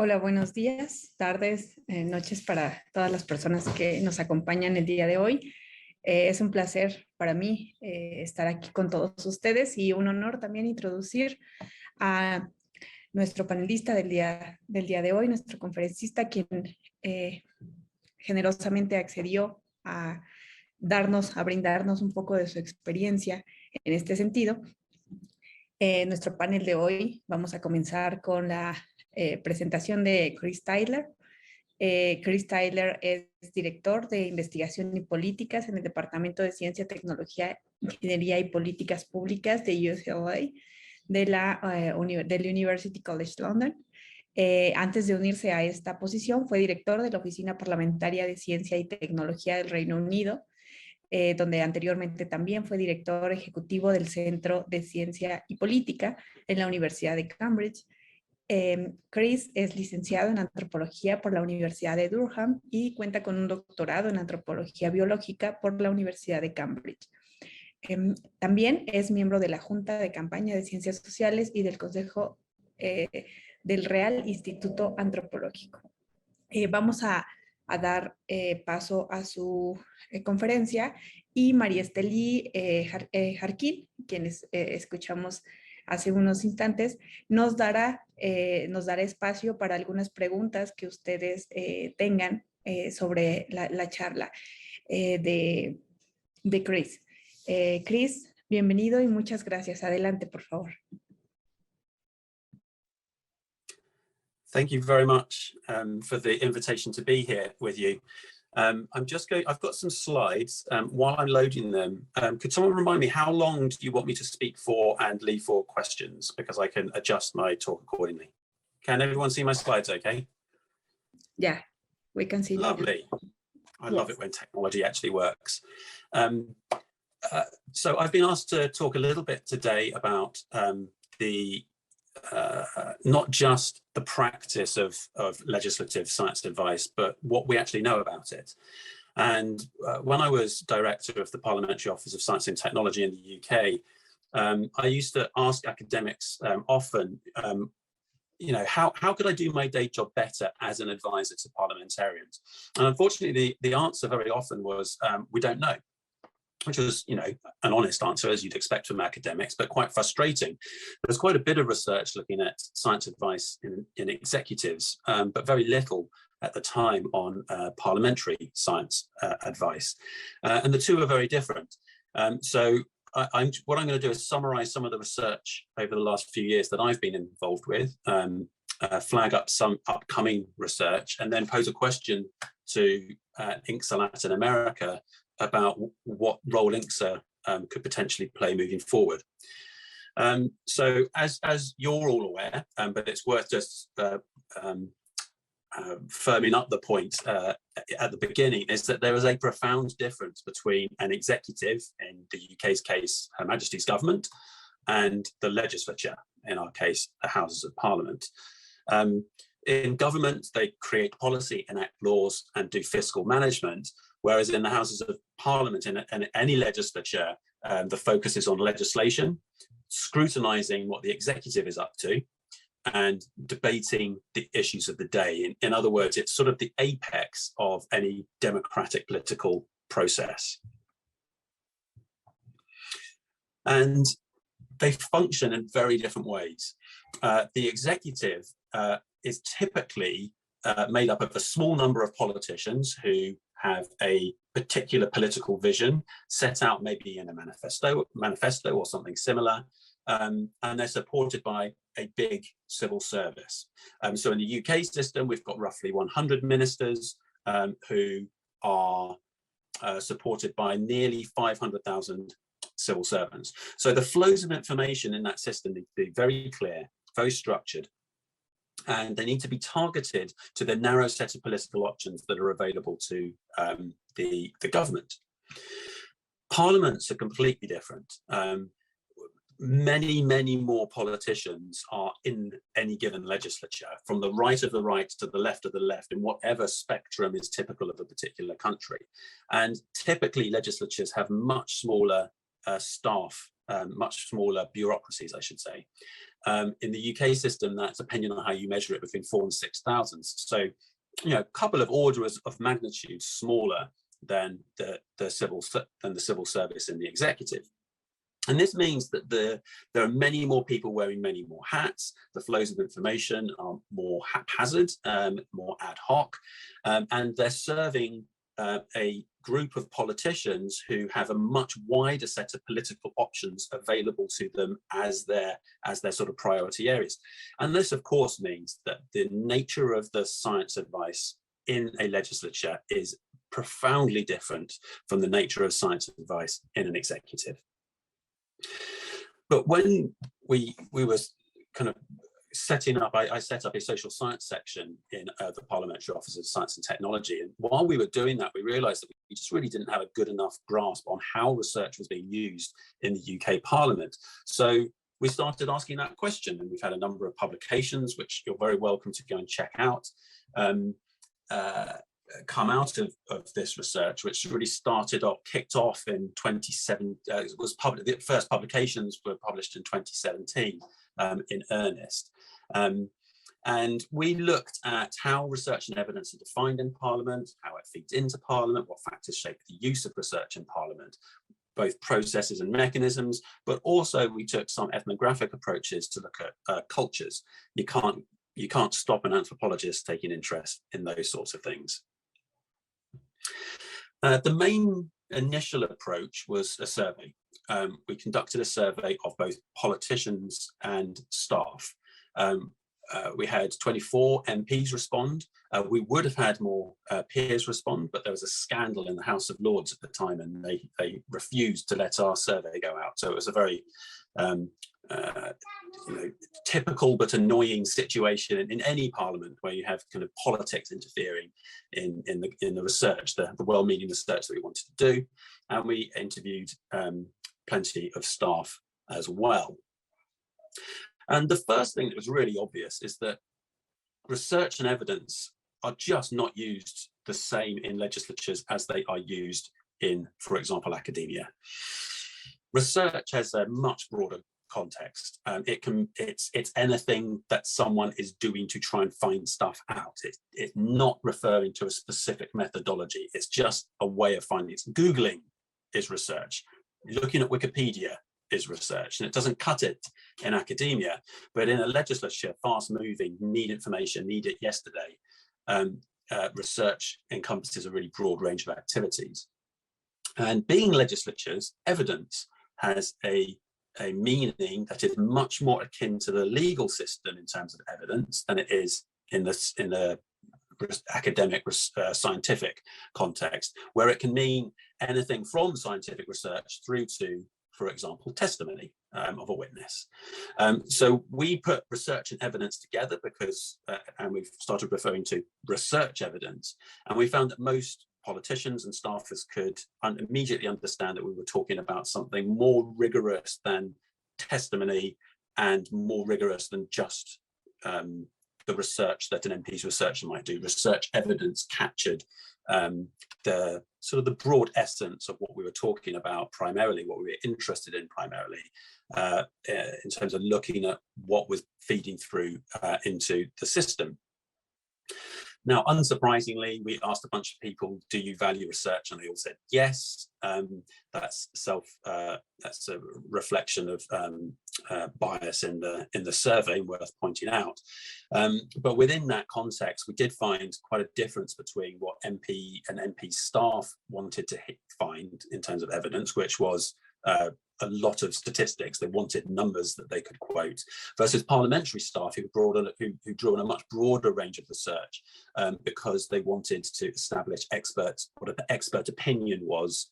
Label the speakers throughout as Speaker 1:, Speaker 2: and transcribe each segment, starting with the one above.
Speaker 1: Hola, buenos días, tardes, noches para todas las personas que nos acompañan el día de hoy. Es un placer para mí estar aquí con todos ustedes y un honor también introducir a nuestro panelista del día de hoy, nuestro conferencista, quien eh, generosamente accedió a brindarnos un poco de su experiencia en este sentido. Nuestro panel de hoy vamos a comenzar con la presentación de Chris Tyler. Chris Tyler es director de investigación y políticas en el Departamento de Ciencia, Tecnología, Ingeniería y Políticas Públicas de UCLA, del University College London. Antes de unirse a esta posición, fue director de la Oficina Parlamentaria de Ciencia y Tecnología del Reino Unido, donde anteriormente también fue director ejecutivo del Centro de Ciencia y Política en la Universidad de Cambridge. Chris es licenciado en antropología por la Universidad de Durham y cuenta con un doctorado en antropología biológica por la Universidad de Cambridge. También es miembro de la Junta de Campaña de Ciencias Sociales y del Consejo del Real Instituto Antropológico. Vamos a dar paso a su conferencia y María Esteli Jarquín, quienes escuchamos hace unos instantes, nos dará espacio para algunas preguntas que ustedes tengan sobre la charla de Chris. Chris, bienvenido y muchas gracias. Adelante, por favor.
Speaker 2: Thank you very much for the invitation to be here with you. I've got some slides. While I'm loading them, could someone remind me how long do you want me to speak for and leave for questions? Because I can adjust my talk accordingly. Can everyone see my slides okay?
Speaker 1: Yeah, we can see.
Speaker 2: Lovely. I love it when technology actually works. So I've been asked to talk a little bit today about not just the practice of legislative science advice, but what we actually know about it. And when I was director of the Parliamentary Office of Science and Technology in the UK, I used to ask academics often, how could I do my day job better as an advisor to parliamentarians? And unfortunately, the answer very often was, we don't know. Which was, an honest answer, as you'd expect from academics, but quite frustrating. There's quite a bit of research looking at science advice in executives, but very little at the time on parliamentary science advice. And the two are very different. So what I'm going to do is summarize some of the research over the last few years that I've been involved with, flag up some upcoming research, and then pose a question to INGSA Latin America about what role INGSA could potentially play moving forward. So as you're all aware, but it's worth just firming up the point at the beginning, is that there is a profound difference between an executive, in the UK's case, Her Majesty's government, and the legislature, in our case, the Houses of Parliament. In government, they create policy, enact laws, and do fiscal management, whereas in the Houses of Parliament, in any legislature, the focus is on legislation, scrutinising what the executive is up to, and debating the issues of the day. In other words, it's sort of the apex of any democratic political process. And they function in very different ways. The executive is typically made up of a small number of politicians who have a particular political vision set out maybe in a manifesto or something similar, and they're supported by a big civil service. So in the UK system, we've got roughly 100 ministers who are supported by nearly 500,000 civil servants. So the flows of information in that system need to be very clear, very structured, and they need to be targeted to the narrow set of political options that are available to the government. Parliaments are completely different. Many more politicians are in any given legislature, from the right of the right to the left of the left, in whatever spectrum is typical of a particular country. And typically legislatures have much smaller staff much smaller bureaucracies, I should say. In the UK system, that's depending on how you measure it, between 4,000 and 6,000. So, you know, a couple of orders of magnitude smaller than the civil service in the executive. And this means that there are many more people wearing many more hats. The flows of information are more haphazard, more ad hoc, and they're serving a group of politicians who have a much wider set of political options available to them as their sort of priority areas. And this, of course, means that the nature of the science advice in a legislature is profoundly different from the nature of science advice in an executive. But when we were kind of setting up, I set up a social science section in the Parliamentary Office of Science and Technology. And while we were doing that, we realized that we just really didn't have a good enough grasp on how research was being used in the UK Parliament. So we started asking that question, and we've had a number of publications, which you're very welcome to go and check out, come out of this research, which really kicked off in 2017. The first publications were published in 2017 in earnest. And we looked at how research and evidence are defined in Parliament, how it feeds into Parliament, what factors shape the use of research in Parliament, both processes and mechanisms, but also we took some ethnographic approaches to look at cultures. You can't stop an anthropologist taking interest in those sorts of things. The main initial approach was a survey. We conducted a survey of both politicians and staff. We had 24 MPs respond. We would have had more peers respond, but there was a scandal in the House of Lords at the time, and they refused to let our survey go out. So it was a very typical but annoying situation in any parliament where you have kind of politics interfering in the research, the well-meaning research that we wanted to do. And we interviewed plenty of staff as well. And the first thing that was really obvious is that research and evidence are just not used the same in legislatures as they are used in, for example, academia. Research has a much broader context. It's anything that someone is doing to try and find stuff out. It's not referring to a specific methodology. It's just a way of finding it. Googling is research. Looking at Wikipedia is research, and it doesn't cut it in academia. But in a legislature, fast-moving, need information, need it yesterday, research encompasses a really broad range of activities. And being legislatures, evidence has a meaning that is much more akin to the legal system in terms of evidence than it is in the academic scientific context, where it can mean anything from scientific research through to, for example, testimony of a witness. So we put research and evidence together because, and we've started referring to research evidence, and we found that most politicians and staffers could immediately understand that we were talking about something more rigorous than testimony and more rigorous than just the research that an MP's researcher might do. Research evidence captured the sort of the broad essence of what we were talking about primarily, what we were interested in primarily, in terms of looking at what was feeding through into the system. Now, unsurprisingly, we asked a bunch of people, do you value research? And they all said yes. That's a reflection of bias in the survey, worth pointing out. But within that context, we did find quite a difference between what MP and MP staff wanted to find in terms of evidence, which was a lot of statistics. They wanted numbers that they could quote, versus parliamentary staff who drew on a much broader range of research because they wanted to establish what an expert opinion was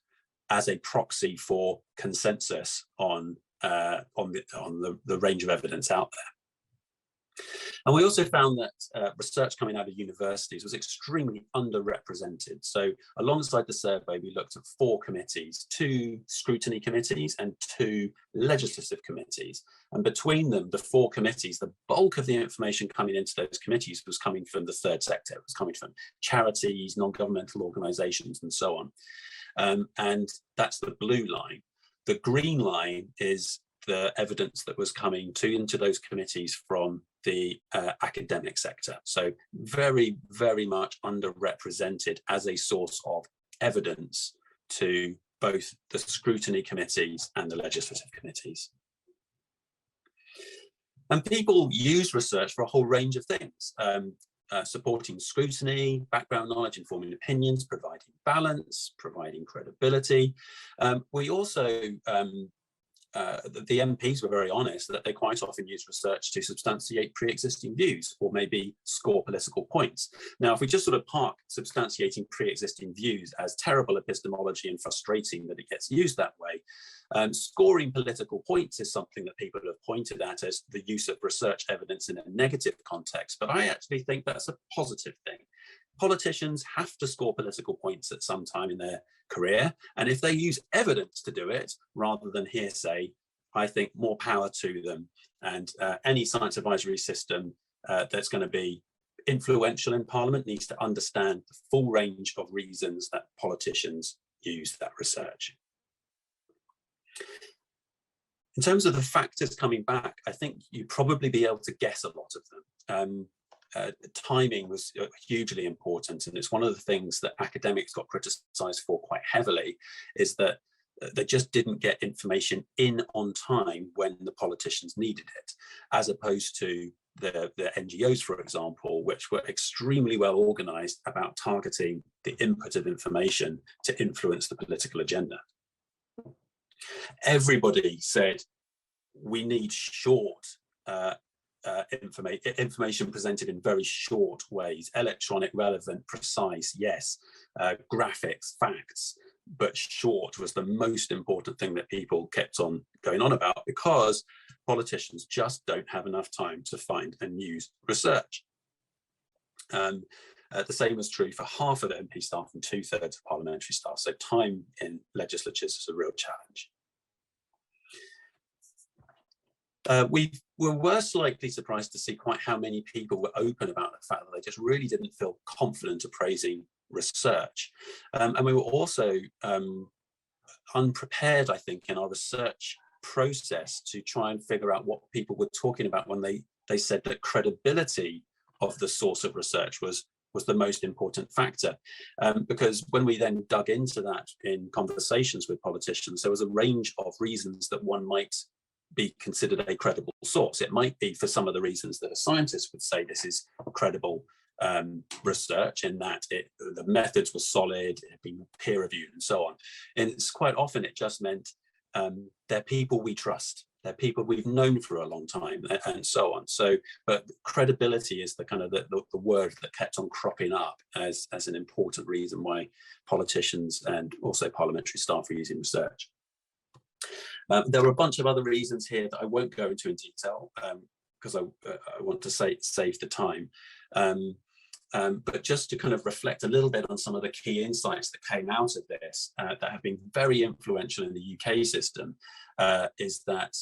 Speaker 2: as a proxy for consensus on the range of evidence out there. And we also found that research coming out of universities was extremely underrepresented. So alongside the survey, we looked at 4 committees, 2 scrutiny committees and 2 legislative committees. And between them, the 4 committees, the bulk of the information coming into those committees was coming from the third sector. It was coming from charities, non-governmental organizations, and so on. And that's the blue line. The green line is the evidence that was coming into those committees from the academic sector. So very, very much underrepresented as a source of evidence to both the scrutiny committees and the legislative committees. And people use research for a whole range of things, supporting scrutiny, background knowledge, informing opinions, providing balance, providing credibility. We also, the MPs were very honest that they quite often use research to substantiate pre-existing views or maybe score political points. Now, if we just sort of park substantiating pre-existing views as terrible epistemology and frustrating that it gets used that way, scoring political points is something that people have pointed at as the use of research evidence in a negative context, but I actually think that's a positive thing. Politicians have to score political points at some time in their career, and if they use evidence to do it rather than hearsay, I think more power to them. And any science advisory system that's going to be influential in Parliament needs to understand the full range of reasons that politicians use that research. In terms of the factors coming back, I think you'd probably be able to guess a lot of them. Timing was hugely important, and it's one of the things that academics got criticised for quite heavily, is that they just didn't get information in on time when the politicians needed it, as opposed to the NGOs, for example, which were extremely well organised about targeting the input of information to influence the political agenda. Everybody said we need short information presented in very short ways, electronic, relevant, precise, yes, graphics, facts, but short was the most important thing that people kept on going on about, because politicians just don't have enough time to find and use research. The same was true for half of the MP staff and 2/3 of parliamentary staff, so time in legislatures is a real challenge. We were slightly surprised to see quite how many people were open about the fact that they just really didn't feel confident appraising research. And we were also unprepared, I think, in our research process to try and figure out what people were talking about when they said that credibility of the source of research was the most important factor. Because when we then dug into that in conversations with politicians, there was a range of reasons that one might be considered a credible source. It might be for some of the reasons that a scientist would say this is credible research, in that the methods were solid, it had been peer reviewed and so on. And it's quite often it just meant they're people we trust, they're people we've known for a long time, and so on. So, but credibility is the kind of the word that kept on cropping up as an important reason why politicians and also parliamentary staff were using research. There were a bunch of other reasons here that I won't go into in detail because I want to save the time. But just to kind of reflect a little bit on some of the key insights that came out of this that have been very influential in the UK system, is that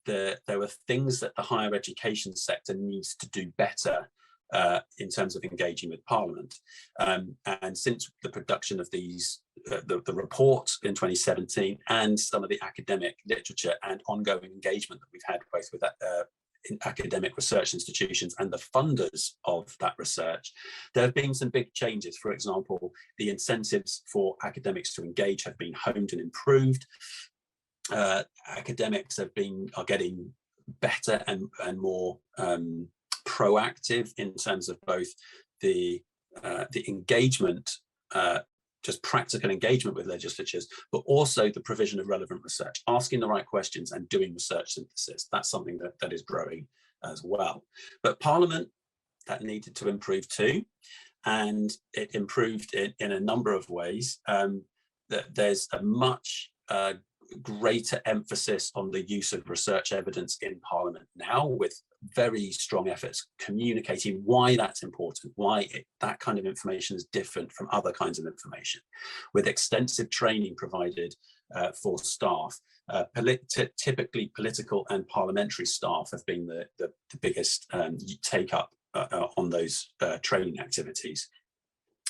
Speaker 2: there were things that the higher education sector needs to do better in terms of engaging with Parliament. And since the production of these, the report in 2017 and some of the academic literature and ongoing engagement that we've had both with in academic research institutions and the funders of that research, there have been some big changes. For example, the incentives for academics to engage have been honed and improved. Academics are getting better and more proactive in terms of both the engagement, just practical engagement with legislatures, but also the provision of relevant research, asking the right questions and doing research synthesis. That's something that is growing as well. But Parliament, that needed to improve too, and it improved in a number of ways. There's a much greater emphasis on the use of research evidence in Parliament now, with very strong efforts communicating why that's important, why that kind of information is different from other kinds of information, with extensive training provided for staff. Typically political and parliamentary staff have been the biggest take up on those training activities.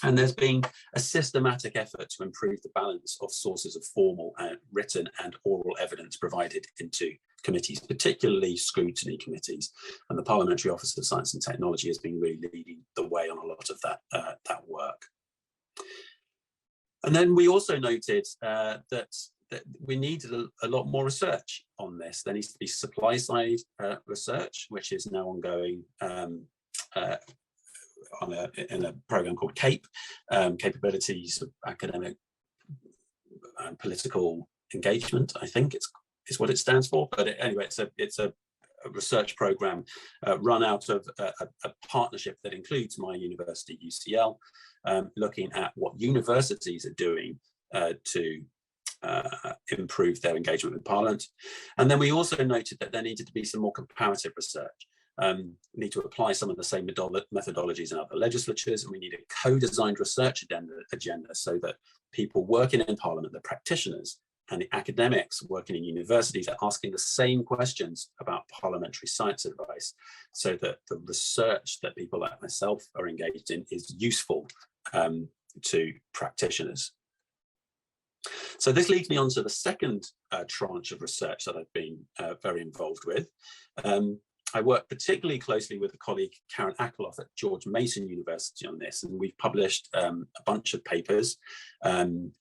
Speaker 2: And there's been a systematic effort to improve the balance of sources of formal and written and oral evidence provided into committees, particularly scrutiny committees. And the Parliamentary Office of Science and Technology has been really leading the way on a lot of that work. And then we also noted that we needed a lot more research on this. There needs to be supply side research, which is now ongoing in a program called CAPE, Capabilities of Academic and Political Engagement, I think is what it stands for. But anyway, it's a research program run out of a partnership that includes my university, UCL, looking at what universities are doing to improve their engagement with Parliament. And then we also noted that there needed to be some more comparative research. We need to apply some of the same methodologies in other legislatures, and we need a co-designed research agenda so that people working in Parliament, the practitioners, and the academics working in universities are asking the same questions about parliamentary science advice, so that the research that people like myself are engaged in is useful to practitioners. So this leads me on to the second tranche of research that I've been very involved with. I work particularly closely with a colleague, Karen Akerlof at George Mason University on this, and we've published a bunch of papers,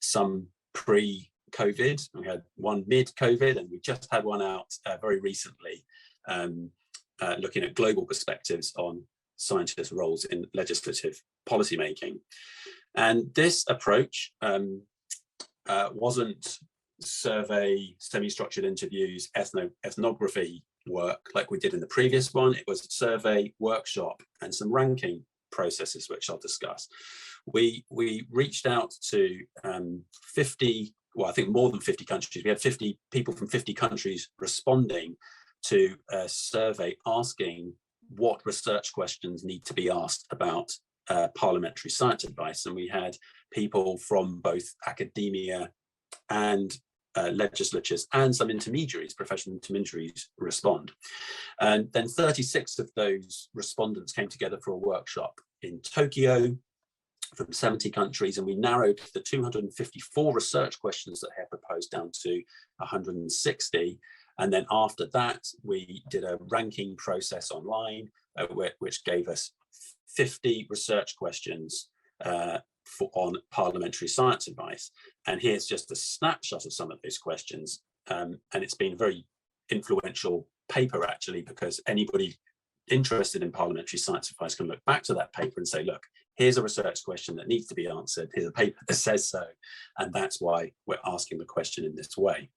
Speaker 2: some pre-COVID, we had one mid-COVID, and we just had one out very recently, looking at global perspectives on scientists' roles in legislative policymaking. And this approach wasn't survey, semi-structured interviews, ethnography work like we did in the previous one. It was survey, workshop, and some ranking processes, which I'll discuss. We reached out to 50, well, I think more than 50 countries. We had 50 people from 50 countries responding to a survey asking what research questions need to be asked about parliamentary science advice. And we had people from both academia and legislatures and some intermediaries, professional intermediaries, respond. And then 36 of those respondents came together for a workshop in Tokyo from 70 countries, and we narrowed the 254 research questions that I had proposed down to 160. And then after that, we did a ranking process online, which gave us 50 research questions on parliamentary science advice. And here's just a snapshot of some of those questions. And it's been a very influential paper, actually, because anybody interested in parliamentary science advice can look back to that paper and say, look, here's a research question that needs to be answered. Here's a paper that says so. And that's why we're asking the question in this way.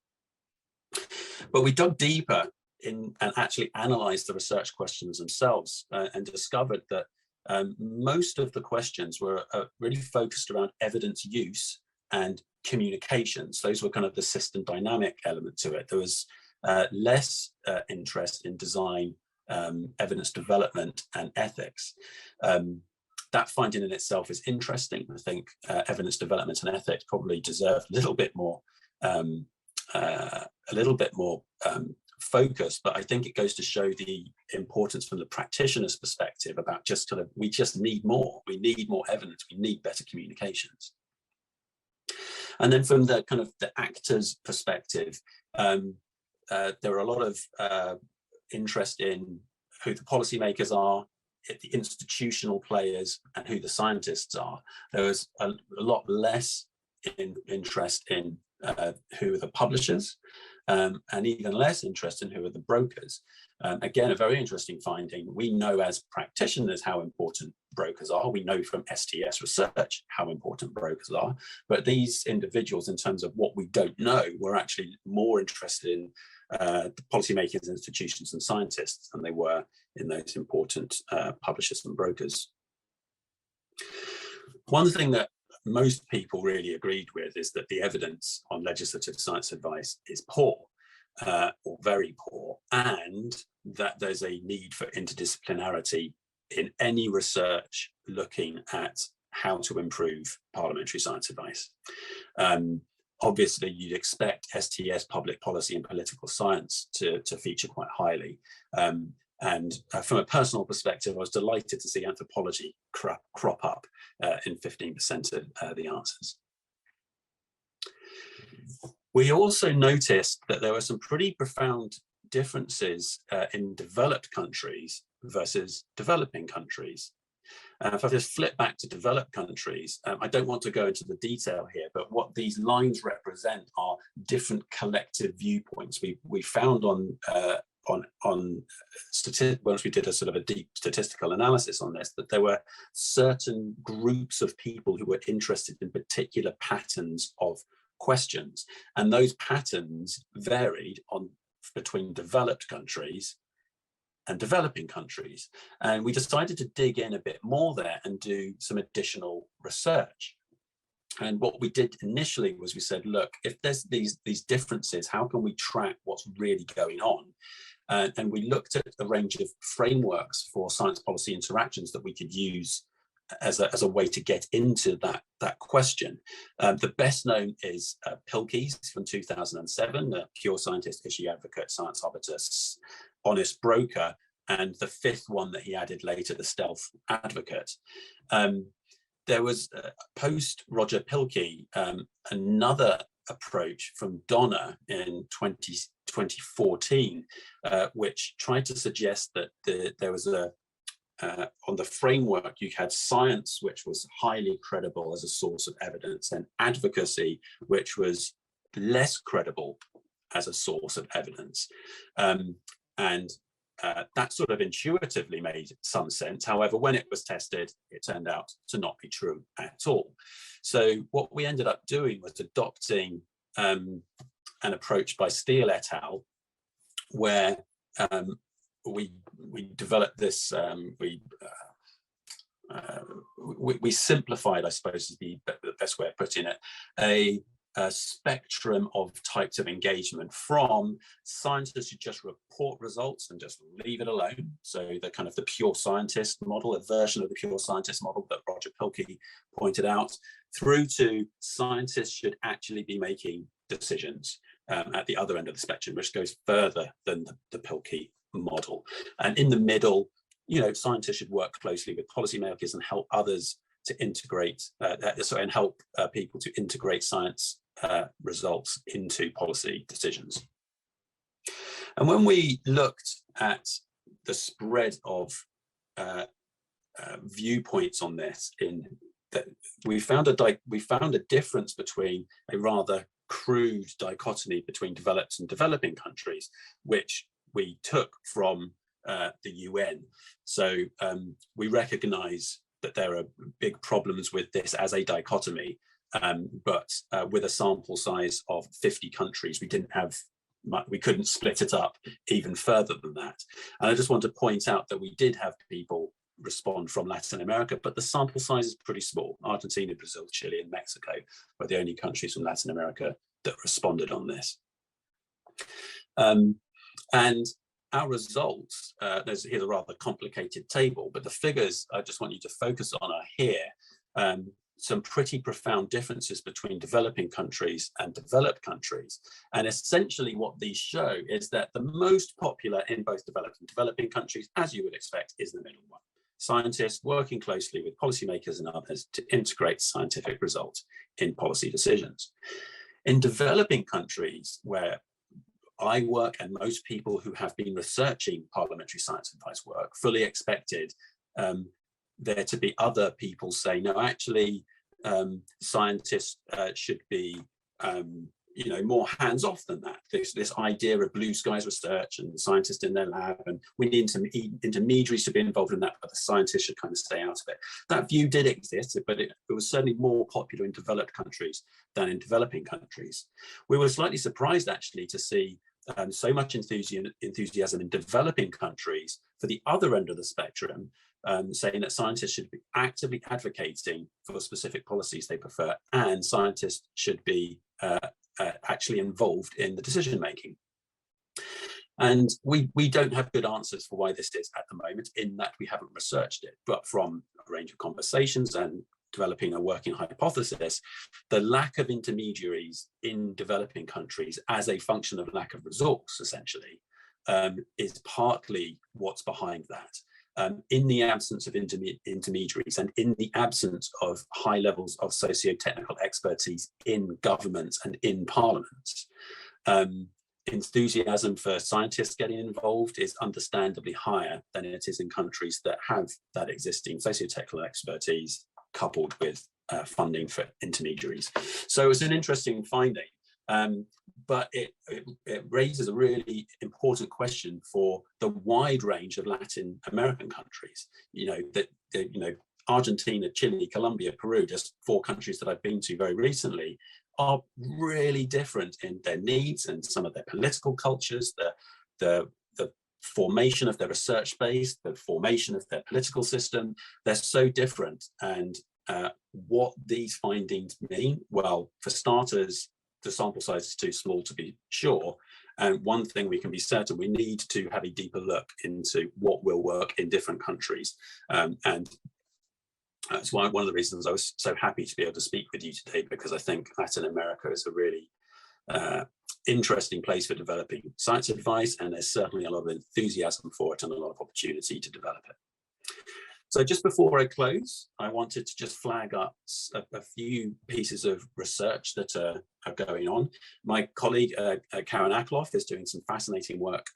Speaker 2: But we dug deeper in and actually analysed the research questions themselves and discovered that most of the questions were really focused around evidence use and communications. Those were kind of the system dynamic element to it. There was less interest in design, evidence development, and ethics. That finding in itself is interesting. I think evidence development and ethics probably deserve a little bit more focus, but I think it goes to show the importance from the practitioner's perspective about just kind of, we just need more. We need more evidence. We need better communications. And then from the kind of the actor's perspective, there are a lot of interest in who the policymakers are, the institutional players, and who the scientists are. There was a lot less interest in who are the publishers, and even less interest in who are the brokers. Again, a very interesting finding. We know as practitioners how important brokers are. We know from STS research how important brokers are. But these individuals, in terms of what we don't know, were actually more interested in the policymakers, institutions, and scientists than they were in those important publishers and brokers. One thing that most people really agreed with is that the evidence on legislative science advice is poor, or very poor, and that there's a need for interdisciplinarity in any research looking at how to improve parliamentary science advice. Obviously, you'd expect STS, public policy and political science, to feature quite highly. And from a personal perspective, I was delighted to see anthropology crop up in 15% of the answers. We also noticed that there were some pretty profound differences in developed countries versus developing countries. If I just flip back to developed countries, I don't want to go into the detail here, but what these lines represent are different collective viewpoints. We found once we did a sort of a deep statistical analysis on this, that there were certain groups of people who were interested in particular patterns of questions, and those patterns varied between developed countries and developing countries. And we decided to dig in a bit more there and do some additional research. And what we did initially was we said, look, if there's these differences, how can we track what's really going on? And we looked at a range of frameworks for science policy interactions that we could use as a way to get into that question. The best known is Pilkey's from 2007, the Pure Scientist, Issue Advocate, Science Arbiter, Honest Broker, and the fifth one that he added later, the Stealth Advocate. There was post Roger Pilkey, another approach from Donner in 2014, which tried to suggest that there was on the framework, you had science, which was highly credible as a source of evidence, and advocacy, which was less credible as a source of evidence. That sort of intuitively made some sense. However, when it was tested, it turned out to not be true at all. So what we ended up doing was adopting an approach by Steele et al., where we developed this, we simplified, I suppose is the best way of putting it, a spectrum of types of engagement, from scientists who just report results and just leave it alone. So the kind of the pure scientist model, a version of the pure scientist model that Roger Pilkey pointed out, through to scientists should actually be making decisions at the other end of the spectrum, which goes further than the Pilkey model. And in the middle, scientists should work closely with policymakers and help others to integrate, and help people to integrate science results into policy decisions. And when we looked at the spread of viewpoints on this, we found a difference between a rather crude dichotomy between developed and developing countries, which we took from the UN. So we recognize that there are big problems with this as a dichotomy, but with a sample size of 50 countries, we couldn't split it up even further than that. And I just want to point out that we did have people respond from Latin America, but the sample size is pretty small. Argentina, Brazil, Chile, and Mexico were the only countries from Latin America that responded on this. And our results, here's a rather complicated table, but the figures I just want you to focus on are here. Some pretty profound differences between developing countries and developed countries. And essentially what these show is that the most popular in both developed and developing countries, as you would expect, is the middle one. Scientists working closely with policymakers and others to integrate scientific results in policy decisions. In developing countries, where I work and most people who have been researching parliamentary science advice work fully expected there to be other people saying, no, actually, scientists should be more hands-off than that. This idea of blue skies research and scientists in their lab, and we need some intermediaries to be involved in that, but the scientists should kind of stay out of it. That view did exist, but it was certainly more popular in developed countries than in developing countries. We were slightly surprised actually to see so much enthusiasm in developing countries for the other end of the spectrum, saying that scientists should be actively advocating for specific policies they prefer, and scientists should be actually involved in the decision making. And we don't have good answers for why this is at the moment, in that we haven't researched it, but from a range of conversations and developing a working hypothesis, the lack of intermediaries in developing countries as a function of lack of resource, essentially, is partly what's behind that. In the absence of intermediaries and in the absence of high levels of socio-technical expertise in governments and in parliaments, enthusiasm for scientists getting involved is understandably higher than it is in countries that have that existing socio-technical expertise coupled with funding for intermediaries. So it's an interesting finding, but it raises a really important question for the wide range of Latin American countries. Argentina, Chile, Colombia, Peru, just 4 countries that I've been to very recently, are really different in their needs and some of their political cultures, the formation of their research base, the formation of their political system. They're so different. And what these findings mean, well, for starters, the sample size is too small to be sure. And one thing we can be certain, we need to have a deeper look into what will work in different countries. And that's why one of the reasons I was so happy to be able to speak with you today, because I think Latin America is a really interesting place for developing science advice, and there's certainly a lot of enthusiasm for it and a lot of opportunity to develop it. So just before I close, I wanted to just flag up a few pieces of research that are going on. My colleague, Karen Akloff, is doing some fascinating work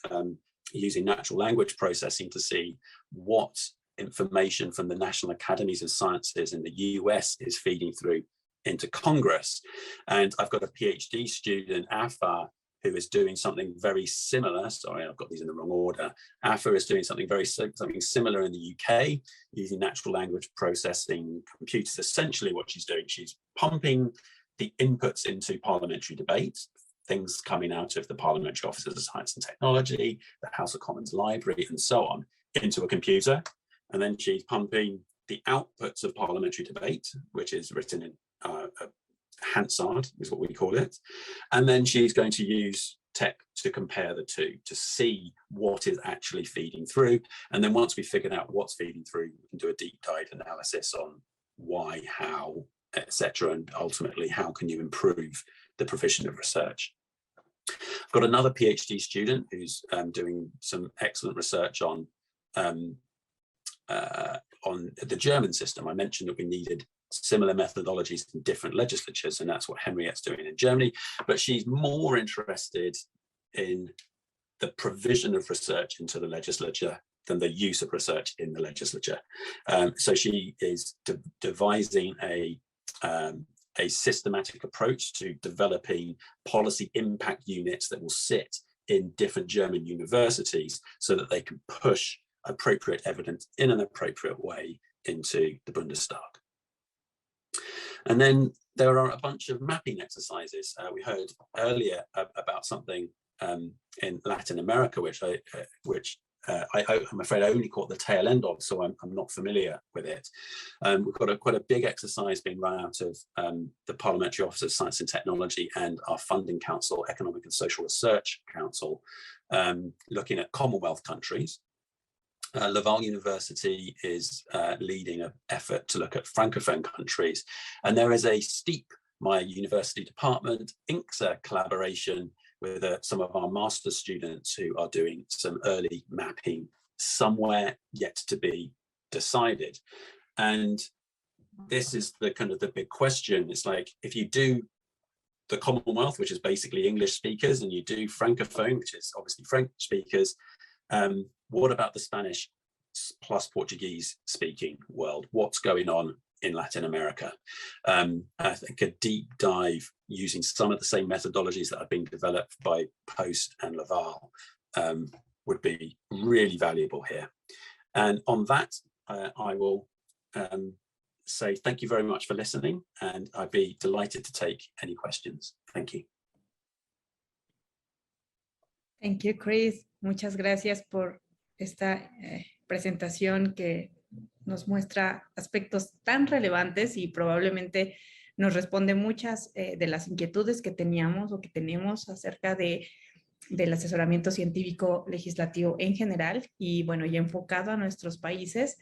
Speaker 2: using natural language processing to see what information from the National Academies of Sciences in the US is feeding through into Congress. And I've got a PhD student, Afa, who is doing something very similar. Sorry, I've got these in the wrong order. Afa is doing something similar in the UK, using natural language processing computers. Essentially what she's doing, she's pumping the inputs into parliamentary debate, things coming out of the Parliamentary Offices of Science and Technology, the House of Commons Library, and so on, into a computer. And then she's pumping the outputs of parliamentary debate, which is written in Hansard, is what we call it. And then she's going to use tech to compare the two, to see what is actually feeding through. And then once we've figured out what's feeding through, we can do a deep dive analysis on why, how, etc. And ultimately, how can you improve the provision of research? I've got another PhD student who's doing some excellent research on the German system. I mentioned that we needed similar methodologies in different legislatures, and that's what Henriette's doing in Germany. But she's more interested in the provision of research into the legislature than the use of research in the legislature. So she is devising a systematic approach to developing policy impact units that will sit in different German universities so that they can push appropriate evidence in an appropriate way into the Bundestag. And then there are a bunch of mapping exercises. We heard earlier about something in Latin America, which I'm afraid I only caught the tail end of, so I'm not familiar with it. We've got quite a big exercise being run out of the Parliamentary Office of Science and Technology and our funding council, Economic and Social Research Council, looking at Commonwealth countries. Laval University is leading an effort to look at Francophone countries. And there is a STEEP, my university department, INGSA collaboration with some of our master's students who are doing some early mapping somewhere yet to be decided. And this is the kind of the big question. It's like, if you do the Commonwealth, which is basically English speakers, and you do Francophone, which is obviously French speakers, what about the Spanish plus Portuguese speaking world? What's going on in Latin America? I think a deep dive using some of the same methodologies that have been developed by Post and Laval would be really valuable here. And on that, I will say thank you very much for listening, and I'd be delighted to take any questions. Thank you.
Speaker 1: Thank you, Chris. Muchas gracias por esta presentación que nos muestra aspectos tan relevantes y probablemente nos responde muchas de las inquietudes que teníamos o que tenemos acerca del asesoramiento científico legislativo en general y bueno, ya enfocado a nuestros países.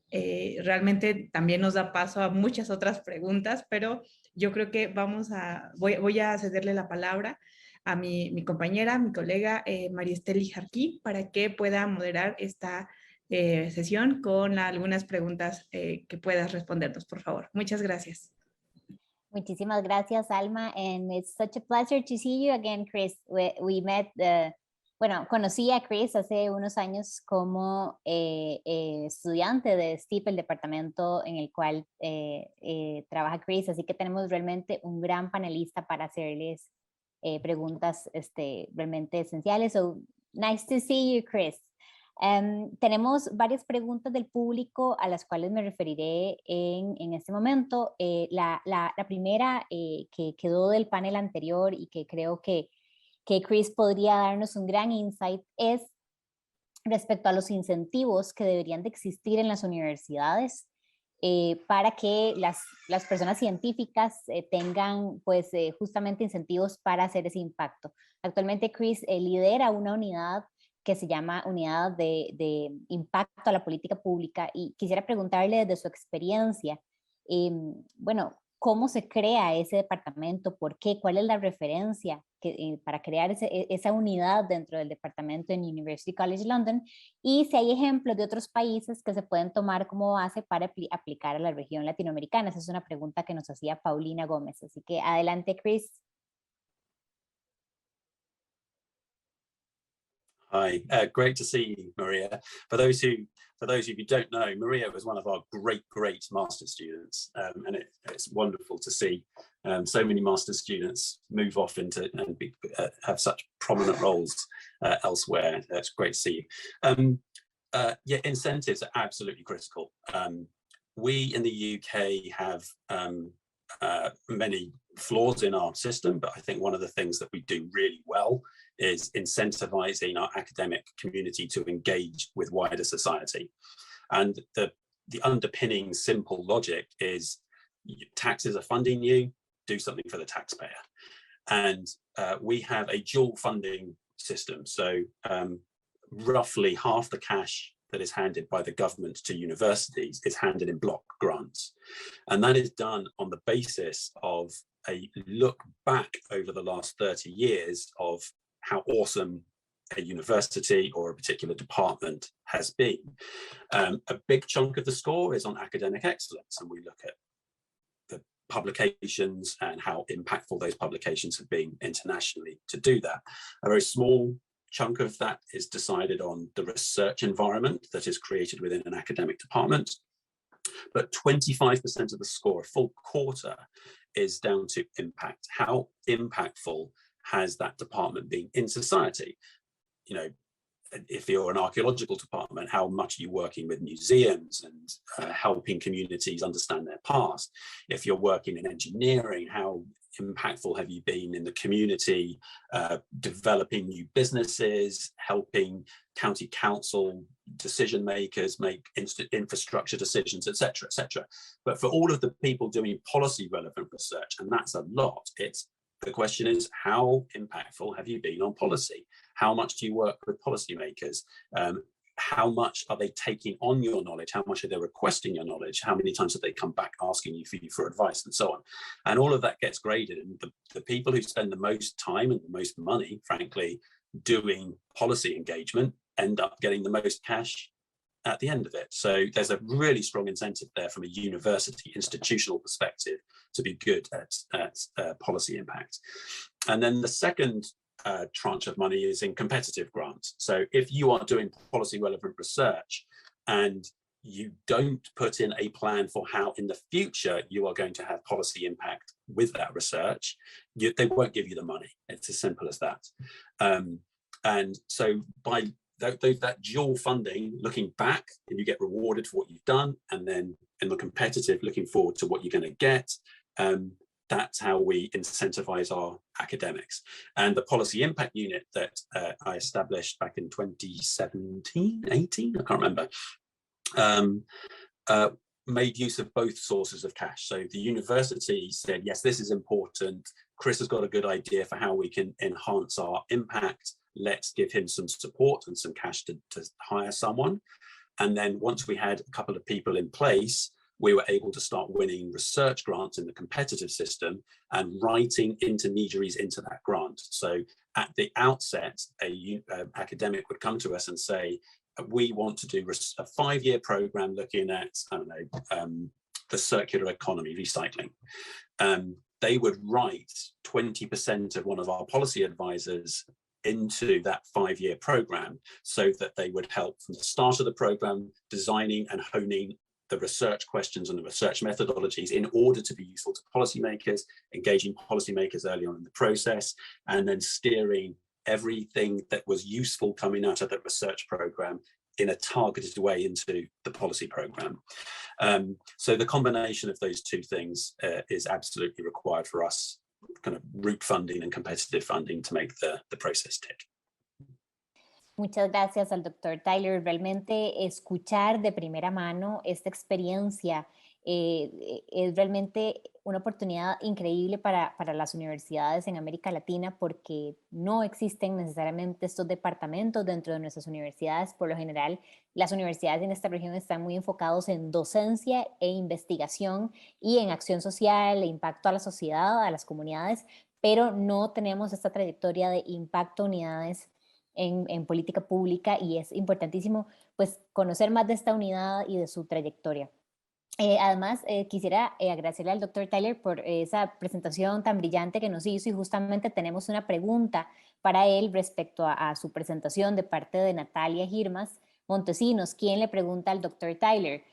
Speaker 1: Realmente también nos da paso a muchas otras preguntas, pero yo creo que voy a cederle la palabra a mi compañera, mi colega María Esteli Jarquí, para que pueda moderar esta sesión con algunas preguntas que puedas respondernos, por favor. Muchas gracias.
Speaker 3: Muchísimas gracias, Alma, and it's such a pleasure to see you again, Chris. We met, bueno, conocí a Chris hace unos años como estudiante de STIP, el departamento en el cual trabaja Chris, así que tenemos realmente un gran panelista para hacerles preguntas realmente esenciales. So, nice to see you, Chris. Tenemos varias preguntas del público a las cuales me referiré en este momento. La primera que quedó del panel anterior y que creo que Chris podría darnos un gran insight es respecto a los incentivos que deberían de existir en las universidades para que las personas científicas tengan pues justamente incentivos para hacer ese impacto. Actualmente Chris lidera una unidad que se llama Unidad de Impacto a la Política Pública, y quisiera preguntarle desde su experiencia, bueno, ¿cómo se crea ese departamento? ¿Por qué? ¿Cuál es la referencia para crear esa unidad dentro del departamento en University College London? Y si hay ejemplos de otros países que se pueden tomar como base para aplicar a la región latinoamericana. Esa es una pregunta que nos hacía Paulina Gómez. Así que adelante, Chris.
Speaker 2: Hi, great to see you, Maria. For those of you who don't know, Maria was one of our great master students, and it's wonderful to see so many master students move off into and have such prominent roles elsewhere. It's great to see you. Yeah, incentives are absolutely critical. We in the UK have many flaws in our system, but I think one of the things that we do really well is incentivizing our academic community to engage with wider society. And the underpinning simple logic is taxes are funding you, do something for the taxpayer. And we have a dual funding system. So roughly half the cash that is handed by the government to universities is handed in block grants. And that is done on the basis of a look back over the last 30 years of how awesome a university or a particular department has been. A big chunk of the score is on academic excellence, and we look at the publications and how impactful those publications have been internationally to do that. A very small chunk of that is decided on the research environment that is created within an academic department. But 25% of the score, a full quarter, is down to impact. How impactful has that department been in society? You know, if you're an archaeological department, how much are you working with museums and helping communities understand their past? If you're working in engineering, how impactful have you been in the community, developing new businesses, helping county council decision makers make infrastructure decisions, etc., etc. But for all of the people doing policy relevant research, and that's a lot, the question is, how impactful have you been on policy? How much do you work with policymakers? How much are they taking on your knowledge? How much are they requesting your knowledge? How many times have they come back asking you for advice, and so on? And all of that gets graded. And the people who spend the most time and the most money, frankly, doing policy engagement end up getting the most cash at the end of it. So there's a really strong incentive there from a university institutional perspective to be good at policy impact. And then the second tranche of money is in competitive grants. So if you are doing policy relevant research and you don't put in a plan for how in the future you are going to have policy impact with that research, they won't give you the money. It's as simple as that. And so by that dual funding, looking back, and you get rewarded for what you've done, and then in the competitive, looking forward to what you're going to get, that's how we incentivize our academics. And the policy impact unit that I established back in 2017, 18, I can't remember, made use of both sources of cash. So the university said, yes, this is important. Chris has got a good idea for how we can enhance our impact. Let's give him some support and some cash to hire someone. And then once we had a couple of people in place, we were able to start winning research grants in the competitive system and writing intermediaries into that grant. So at the outset, a academic would come to us and say, we want to do a 5-year program looking at, I don't know, the circular economy, recycling. They would write 20% of one of our policy advisors into that 5-year program so that they would help from the start of the program, designing and honing the research questions and the research methodologies in order to be useful to policymakers, engaging policymakers early on in the process, and then steering everything that was useful coming out of that research program in a targeted way into the policy program. So the combination of those two things is absolutely required for us, kind of root funding and competitive funding, to make the process tick.
Speaker 3: Muchas gracias al doctor Tyler. Realmente escuchar de primera mano esta experiencia es realmente una oportunidad increíble para las universidades en América Latina, porque no existen necesariamente estos departamentos dentro de nuestras universidades. Por lo general, las universidades en esta región están muy enfocados en docencia e investigación y en acción social e impacto a la sociedad, a las comunidades, pero no tenemos esta trayectoria de impacto a unidades en política pública, y es importantísimo pues conocer más de esta unidad y de su trayectoria. Además, quisiera agradecerle al doctor Tyler por esa presentación tan brillante que nos hizo, y justamente tenemos una pregunta para él respecto a su presentación de parte de Natalia Girmas Montesinos, quien le pregunta al doctor Tyler,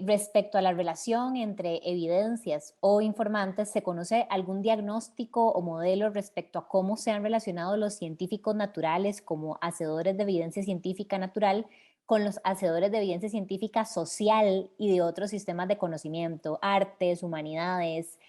Speaker 3: respecto a la relación entre evidencias o informantes, ¿se conoce algún diagnóstico o modelo respecto a cómo se han relacionado los científicos naturales como hacedores de evidencia científica natural con los hacedores de evidencia científica social y de otros sistemas de conocimiento, artes, humanidades,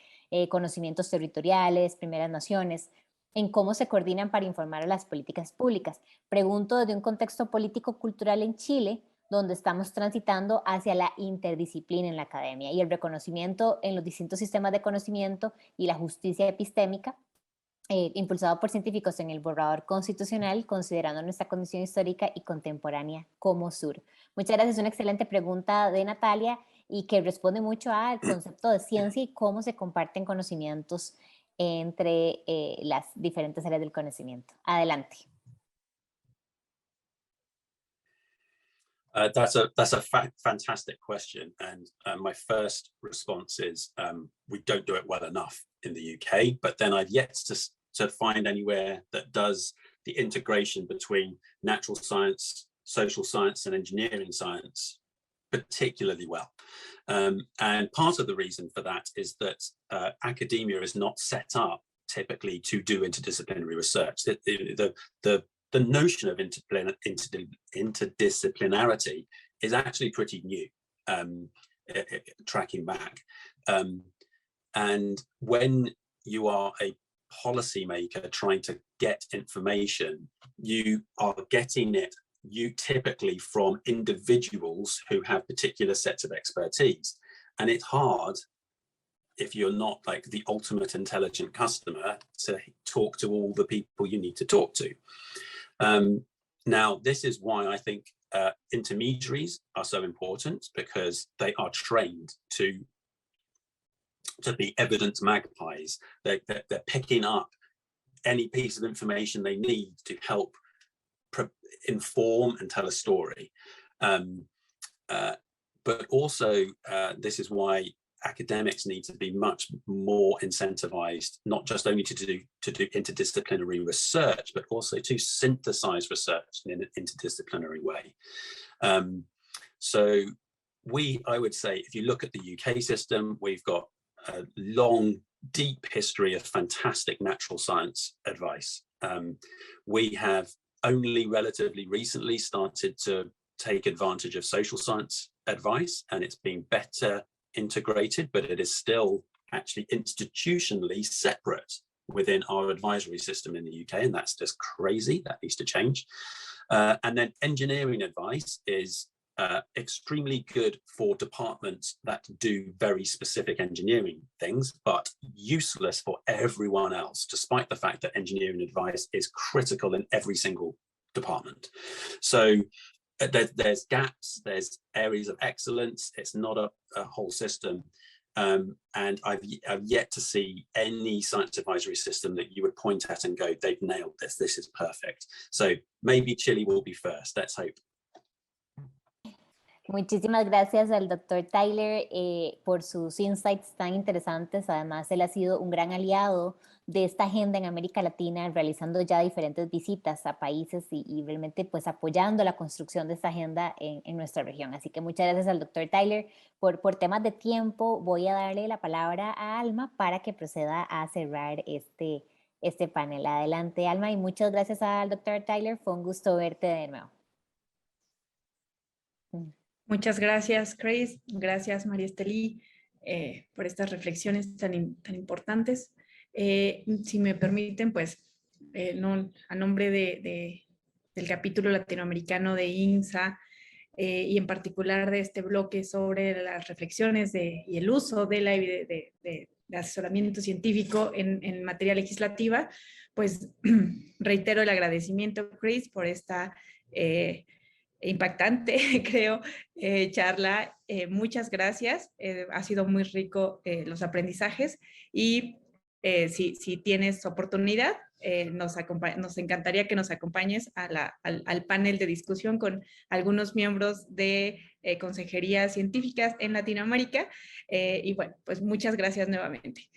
Speaker 3: conocimientos territoriales, primeras naciones, en cómo se coordinan para informar a las políticas públicas? Pregunto desde un contexto político-cultural en Chile, donde estamos transitando hacia la interdisciplina en la academia y el reconocimiento en los distintos sistemas de conocimiento y la justicia epistémica, impulsado por científicos en el borrador constitucional, considerando nuestra condición histórica y contemporánea como sur. Muchas gracias, una excelente pregunta de Natalia, y que responde mucho al concepto de ciencia y cómo se comparten conocimientos entre las diferentes áreas del conocimiento. Adelante.
Speaker 2: That's a fantastic question, and my first response is we don't do it well enough in the UK, but then I've yet to find anywhere that does the integration between natural science, social science, and engineering science particularly well. And part of the reason for that is that academia is not set up typically to do interdisciplinary research. The notion of interdisciplinarity is actually pretty new, tracking back. And when you are a policymaker trying to get information, you are getting it typically from individuals who have particular sets of expertise. And it's hard, if you're not like the ultimate intelligent customer, to talk to all the people you need to talk to. Now, this is why I think intermediaries are so important, because they are trained to be evidence magpies. They're picking up any piece of information they need to help inform and tell a story. But also, this is why academics need to be much more incentivized, not just only to do interdisciplinary research, but also to synthesize research in an interdisciplinary way. So I would say, if you look at the UK system, we've got a long, deep history of fantastic natural science advice. We have only relatively recently started to take advantage of social science advice, and it's been better integrated, but it is still actually institutionally separate within our advisory system in the UK, and that's just crazy. That needs to change. And then engineering advice is extremely good for departments that do very specific engineering things, but useless for everyone else, despite the fact that engineering advice is critical in every single department. So there's gaps, there's areas of excellence. It's not a whole system. And I've yet to see any science advisory system that you would point at and go, they've nailed this, this is perfect. So maybe Chile will be first, let's hope.
Speaker 3: Muchísimas gracias al Dr. Tyler por sus insights tan interesantes. Además, él ha sido un gran aliado de esta agenda en América Latina, realizando ya diferentes visitas a países y realmente pues apoyando la construcción de esta agenda en nuestra región. Así que muchas gracias al Dr. Tyler. Por temas de tiempo, voy a darle la palabra a Alma para que proceda a cerrar este panel. Adelante, Alma, y muchas gracias al Dr. Tyler. Fue un gusto verte de nuevo.
Speaker 1: Muchas gracias, Chris. Gracias, María Estelí, por estas reflexiones tan importantes. Si me permiten, pues, a nombre del capítulo latinoamericano de INGSA y en particular de este bloque sobre las reflexiones y el uso de asesoramiento científico en materia legislativa, pues reitero el agradecimiento, Chris, por esta impactante, creo, charla. Muchas gracias. Ha sido muy rico los aprendizajes y si tienes oportunidad, nos encantaría que nos acompañes al panel de discusión con algunos miembros de consejerías científicas en Latinoamérica. Y bueno, pues muchas gracias nuevamente.